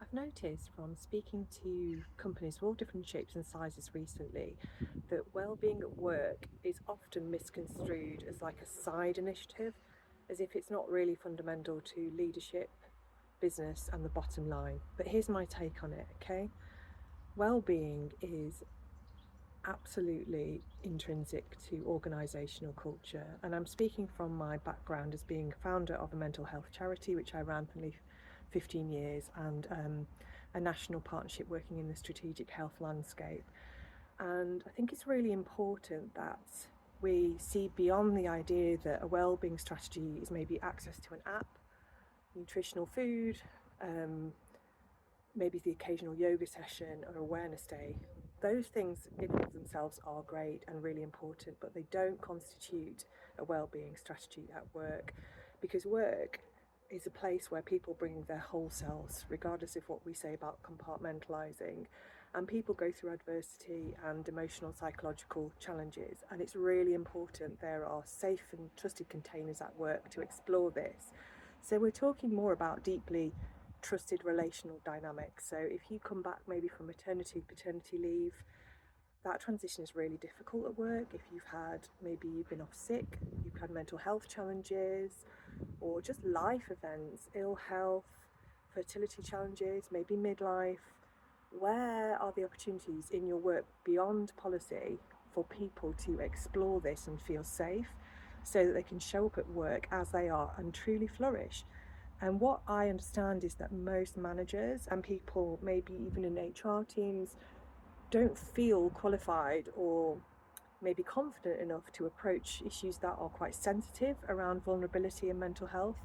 I've noticed from speaking to companies of all different shapes and sizes recently that well-being at work is often misconstrued as like a side initiative, as if it's not really fundamental to leadership, business, and the bottom line. But here's my take on it, okay? Well-being is absolutely intrinsic to organisational culture. And I'm speaking from my background as being founder of a mental health charity, which I ran for nearly 15 years, and a national partnership working in the strategic health landscape. And I think it's really important that we see beyond the idea that a well-being strategy is maybe access to an app, nutritional food, maybe the occasional yoga session or awareness day. Those things in and of themselves are great and really important, but they don't constitute a well-being strategy at work, because work is a place where people bring their whole selves, regardless of what we say about compartmentalizing. And people go through adversity and emotional, psychological challenges, and it's really important there are safe and trusted containers at work to explore this. So we're talking more about deeply trusted relational dynamics. So if you come back maybe from maternity, paternity leave, that transition is really difficult at work. If you've been off sick, you've had mental health challenges, or just life events, ill health, fertility challenges, maybe midlife, where are the opportunities in your work beyond policy for people to explore this and feel safe so that they can show up at work as they are and truly flourish? And what I understand is that most managers and people, maybe even in HR teams, don't feel qualified or maybe confident enough to approach issues that are quite sensitive around vulnerability and mental health.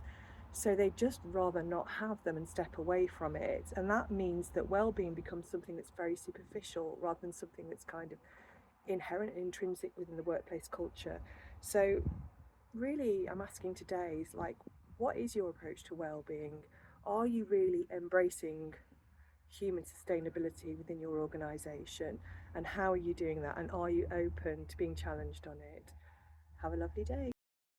So they just rather not have them and step away from it. And that means that well-being becomes something that's very superficial rather than something that's kind of inherent and intrinsic within the workplace culture. So really, I'm asking today is like, what is your approach to well-being? Are you really embracing human sustainability within your organisation, and how are you doing that, and are you open to being challenged on it? Have a lovely day.